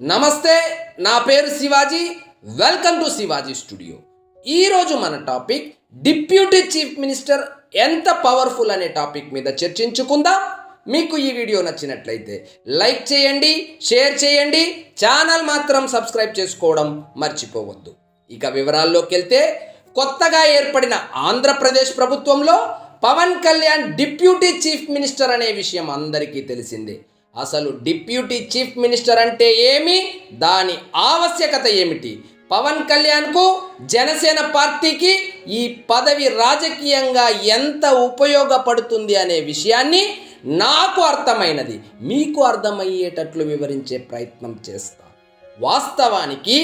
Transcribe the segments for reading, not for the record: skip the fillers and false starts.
నమస్తే, నా పేరు Shivaji. Welcome to Shivaji studio. ఈరోజు మన టాపిక్ డిప్యూటీ చీఫ్ మినిస్టర్ ఎంత పవర్ఫుల్ అనే టాపిక్ మీద చర్చించుకుందాం. మీకు ఈ వీడియో నచ్చినట్లయితే లైక్ చేయండి, షేర్ చేయండి, ఛానల్ మాత్రం సబ్స్క్రైబ్ చేసుకోవడం మర్చిపోవద్దు. ఇక వివరాల్లోకి వెళ్తే, కొత్తగా ఏర్పడిన ఆంధ్రప్రదేశ్ ప్రభుత్వంలో Pawan Kalyan deputy chief minister అనే విషయం అందరికీ తెలిసిందే. అసలు డిప్యూటీ చీఫ్ మినిస్టర్ అంటే ఏమి, దాని ఆవశ్యకత ఏమిటి, పవన్ కళ్యాణ్కు జనసేన పార్టీకి ఈ పదవి రాజకీయంగా ఎంత ఉపయోగపడుతుంది అనే విషయాన్ని నాకు అర్థమైనది మీకు అర్థమయ్యేటట్లు వివరించే ప్రయత్నం చేస్తా. వాస్తవానికి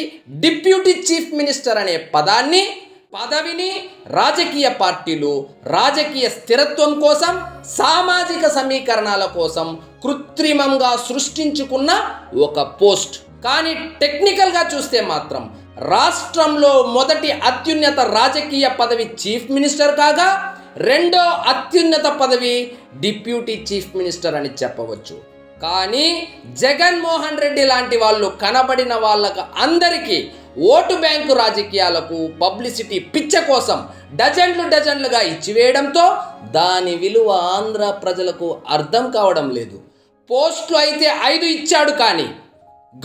డిప్యూటీ చీఫ్ మినిస్టర్ అనే పదవిని రాజకీయ పార్టీలు రాజకీయ స్థిరత్వం కోసం, సామాజిక సమీకరణాల కోసం కృత్రిమంగా సృష్టించుకున్న ఒక పోస్ట్. కానీ టెక్నికల్గా చూస్తే మాత్రం రాష్ట్రంలో మొదటి అత్యున్నత రాజకీయ పదవి చీఫ్ మినిస్టర్ కాగా, రెండో అత్యున్నత పదవి డిప్యూటీ చీఫ్ మినిస్టర్ అని చెప్పవచ్చు. కానీ జగన్మోహన్ రెడ్డి లాంటి వాళ్ళు కనబడిన వాళ్ళకు అందరికీ ఓటు బ్యాంకు రాజకీయాలకు పబ్లిసిటీ పిచ్చ కోసం డజన్లుగా ఇచ్చివేయడంతో దాని విలువ ఆంధ్ర ప్రజలకు అర్థం కావడం లేదు. పోస్టులు అయితే 5 ఇచ్చాడు, కానీ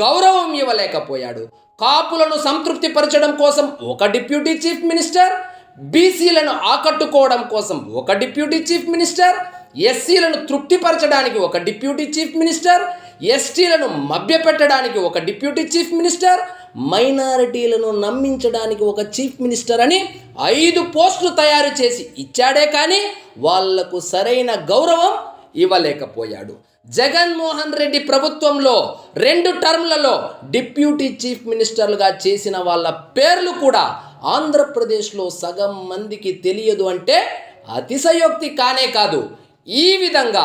గౌరవం ఇవ్వలేకపోయాడు. కాపులను సంతృప్తిపరచడం కోసం ఒక డిప్యూటీ చీఫ్ మినిస్టర్, బీసీలను ఆకట్టుకోవడం కోసం ఒక డిప్యూటీ చీఫ్ మినిస్టర్, ఎస్సీలను తృప్తిపరచడానికి ఒక డిప్యూటీ చీఫ్ మినిస్టర్, ఎస్టీలను మభ్యపెట్టడానికి ఒక డిప్యూటీ చీఫ్ మినిస్టర్, మైనారిటీలను నమ్మించడానికి ఒక చీఫ్ మినిస్టర్ అని 5 పోస్టులు తయారు చేసి ఇచ్చాడే కానీ వాళ్లకు సరైన గౌరవం ఇవ్వలేకపోయాడు. జగన్మోహన్ రెడ్డి ప్రభుత్వంలో 2 టర్మ్లలో డిప్యూటీ చీఫ్ మినిస్టర్లుగా చేసిన వాళ్ళ పేర్లు కూడా ఆంధ్రప్రదేశ్లో సగం మందికి తెలియదు అంటే అతిశయోక్తి కానే కాదు. ఈ విధంగా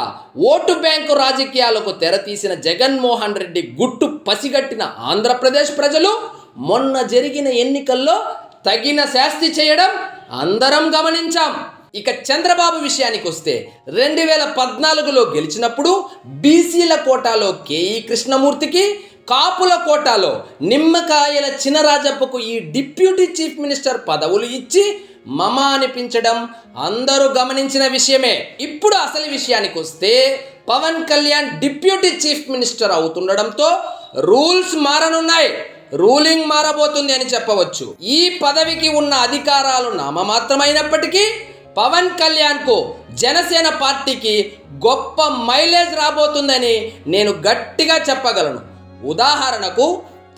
ఓటు బ్యాంకు రాజకీయాలకు తెరతీసిన జగన్మోహన్ రెడ్డి గుట్టు పసిగట్టిన ఆంధ్రప్రదేశ్ ప్రజలు మొన్న జరిగిన ఎన్నికల్లో తగిన శాస్తి చేయడం అందరం గమనించాం. ఇక చంద్రబాబు విషయానికి వస్తే 2014లో గెలిచినప్పుడు బీసీల కోటాలో కేఈ కృష్ణమూర్తికి, కాపుల కోటాలో నిమ్మకాయల చినరాజప్పకు ఈ డిప్యూటీ చీఫ్ మినిస్టర్ పదవులు ఇచ్చి మమ అనిపించడం అందరూ గమనించిన విషయమే. ఇప్పుడు అసలు విషయానికి వస్తే, Pawan Kalyan deputy chief minister అవుతుండడంతో రూల్స్ మారనున్నాయి, రూలింగ్ మారబోతుంది అని చెప్పవచ్చు. ఈ పదవికి ఉన్న అధికారాలు నామమాత్రమైనప్పటికీ పవన్ కళ్యాణ్కు జనసేన పార్టీకి గొప్ప మైలేజ్ రాబోతుందని నేను గట్టిగా చెప్పగలను. ఉదాహరణకు,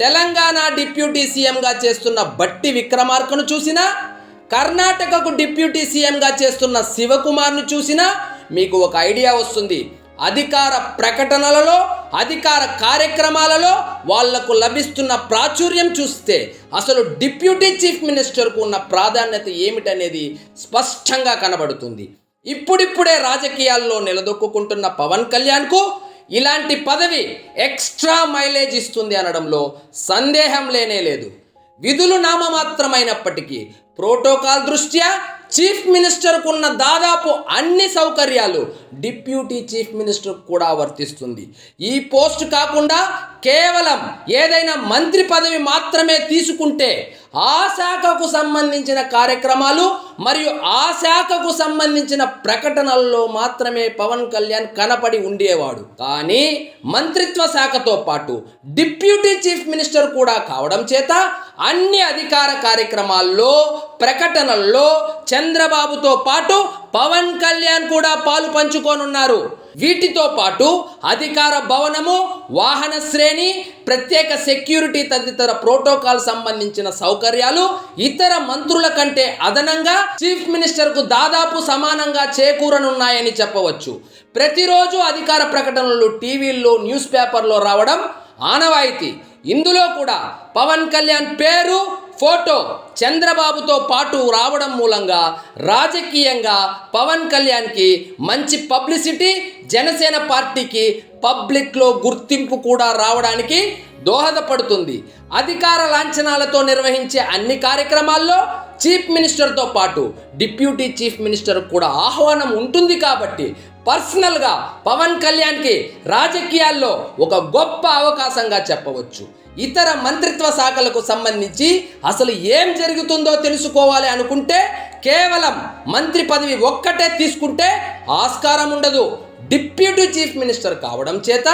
తెలంగాణ డిప్యూటీ సీఎంగా చేస్తున్న బట్టి విక్రమార్కను చూసినా, కర్ణాటకకు డిప్యూటీ సీఎంగా చేస్తున్న శివకుమార్ను చూసినా మీకు ఒక ఐడియా వస్తుంది. అధికార ప్రకటనలలో, అధికార కార్యక్రమాలలో వాళ్లకు లభిస్తున్న ప్రాచుర్యం చూస్తే అసలు డిప్యూటీ చీఫ్ మినిస్టర్కు ఉన్న ప్రాధాన్యత ఏమిటనేది స్పష్టంగా కనబడుతుంది. ఇప్పుడిప్పుడే రాజకీయాల్లో నిలదొక్కుంటున్న పవన్ కళ్యాణ్కు ఇలాంటి పదవి ఎక్స్ట్రా మైలేజ్ ఇస్తుంది అనడంలో సందేహం లేనే లేదు. విధులు నామమాత్రమైనప్పటికీ ప్రోటోకాల్ దృష్ట్యా చీఫ్ మినిస్టర్కు ఉన్న దాదాపు అన్ని సౌకర్యాలు డిప్యూటీ చీఫ్ మినిస్టర్ కూడా వర్తిస్తుంది. ఈ పోస్ట్ కాకుండా కేవలం ఏదైనా మంత్రి పదవి మాత్రమే తీసుకుంటే ఆ శాఖకు సంబంధించిన కార్యక్రమాలు మరియు ఆ శాఖకు సంబంధించిన ప్రకటనల్లో మాత్రమే పవన్ కళ్యాణ్ కనపడి ఉండేవాడు. కానీ మంత్రిత్వ శాఖతో పాటు డిప్యూటీ చీఫ్ మినిస్టర్ కూడా కావడం చేత అన్ని అధికార కార్యక్రమాల్లో, ప్రకటనల్లో చంద్రబాబుతో పాటు పవన్ కళ్యాణ్ కూడా పాలు పంచుకోనున్నారు. వీటితో పాటు అధికార భవనము, వాహన శ్రేణి, ప్రత్యేక సెక్యూరిటీ తదితర ప్రోటోకాల్ సంబంధించిన సౌకర్యాలు ఇతర మంత్రుల కంటే అదనంగా చీఫ్ మినిస్టర్కు దాదాపు సమానంగా చేకూరనున్నాయని చెప్పవచ్చు. ప్రతిరోజు అధికార ప్రకటనలు టీవీల్లో, న్యూస్ పేపర్లో రావడం ఆనవాయితీ. ఇందులో కూడా పవన్ కళ్యాణ్ పేరు, ఫోటో చంద్రబాబుతో పాటు రావడం మూలంగా రాజకీయంగా పవన్ కళ్యాణ్కి మంచి పబ్లిసిటీ, జనసేన పార్టీకి పబ్లిక్లో గుర్తింపు కూడా రావడానికి దోహదపడుతుంది. అధికార లాంఛనాలతో నిర్వహించే అన్ని కార్యక్రమాల్లో చీఫ్ మినిస్టర్తో పాటు డిప్యూటీ చీఫ్ మినిస్టర్ కూడా ఆహ్వానం ఉంటుంది కాబట్టి పర్సనల్గా పవన్ కళ్యాణ్కి రాజకీయాల్లో ఒక గొప్ప అవకాశంగా చెప్పవచ్చు. ఇతర మంత్రిత్వ శాఖలకు సంబంధించి అసలు ఏం జరుగుతుందో తెలుసుకోవాలి అనుకుంటే కేవలం మంత్రి పదవి ఒక్కటే తీసుకుంటే ఆస్కారం ఉండదు. డిప్యూటీ చీఫ్ మినిస్టర్ కావడం చేత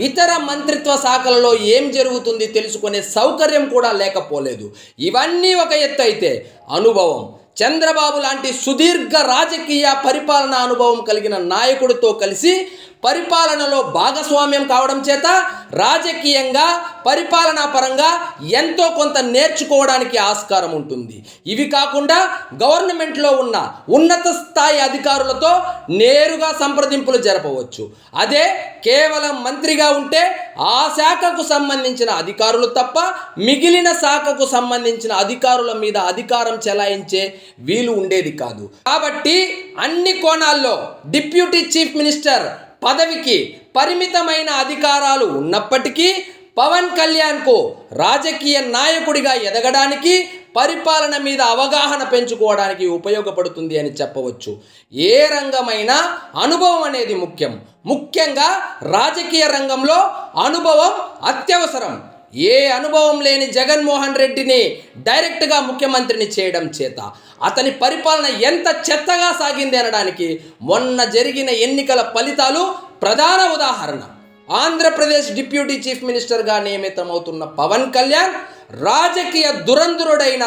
ఇతర మంత్రిత్వ శాఖలలో ఏం జరుగుతుంది తెలుసుకునే సౌకర్యం కూడా లేకపోలేదు. ఇవన్నీ ఒక ఎత్తు అయితే అనుభవం, చంద్రబాబు లాంటి సుదీర్ఘ రాజకీయ పరిపాలనా అనుభవం కలిగిన నాయకుడితో కలిసి పరిపాలనలో భాగస్వామ్యం కావడం చేత రాజకీయంగా పరిపాలనా పరంగా ఎంతో కొంత నేర్చుకోవడానికి ఆస్కారం ఉంటుంది. ఇవి కాకుండా గవర్నమెంట్లో ఉన్న ఉన్నత స్థాయి అధికారులతో నేరుగా సంప్రదింపులు జరపవచ్చు. అదే కేవలం మంత్రిగా ఉంటే ఆ శాఖకు సంబంధించిన అధికారులు తప్ప మిగిలిన శాఖకు సంబంధించిన అధికారుల మీద అధికారం చెలాయించే వీలు ఉండేది కాదు. కాబట్టి అన్ని కోణాల్లో డిప్యూటీ చీఫ్ మినిస్టర్ పదవికి పరిమితమైన అధికారాలు ఉన్నప్పటికీ పవన్ కళ్యాణ్కు రాజకీయ నాయకుడిగా ఎదగడానికి, పరిపాలన మీద అవగాహన పెంచుకోవడానికి ఉపయోగపడుతుంది అని చెప్పవచ్చు. ఏ రంగమైనా అనుభవం అనేది ముఖ్యంగా రాజకీయ రంగంలో అనుభవం అత్యవసరం. ఏ అనుభవం లేని జగన్మోహన్ రెడ్డిని డైరెక్ట్గా ముఖ్యమంత్రిని చేయడం చేత అతని పరిపాలన ఎంత చెత్తగా సాగింది అనడానికి మొన్న జరిగిన ఎన్నికల ఫలితాలు ప్రధాన ఉదాహరణ. ఆంధ్రప్రదేశ్ డిప్యూటీ చీఫ్ మినిస్టర్గా నియమితమవుతున్న పవన్ కళ్యాణ్ రాజకీయ దురంధరుడైన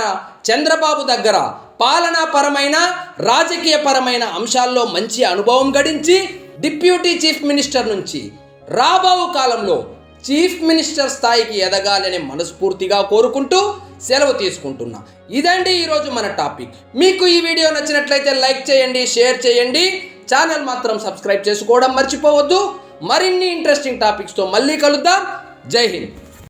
చంద్రబాబు దగ్గర పాలనాపరమైన రాజకీయపరమైన అంశాల్లో మంచి అనుభవం గడించి డిప్యూటీ చీఫ్ మినిస్టర్ నుంచి రాబో కాలంలో చీఫ్ మినిస్టర్ స్థాయికి ఎదగాలని మనస్ఫూర్తిగా కోరుకుంటూ సెలవు తీసుకుంటున్నా. ఇదండి ఈరోజు మన టాపిక్. మీకు ఈ వీడియో నచ్చినట్లయితే లైక్ చేయండి, షేర్ చేయండి, ఛానల్ మాత్రం సబ్స్క్రైబ్ చేసుకోవడం మర్చిపోవద్దు. మరిన్ని ఇంట్రెస్టింగ్ టాపిక్స్తో మళ్ళీ కలుద్దాం. జై హింద్.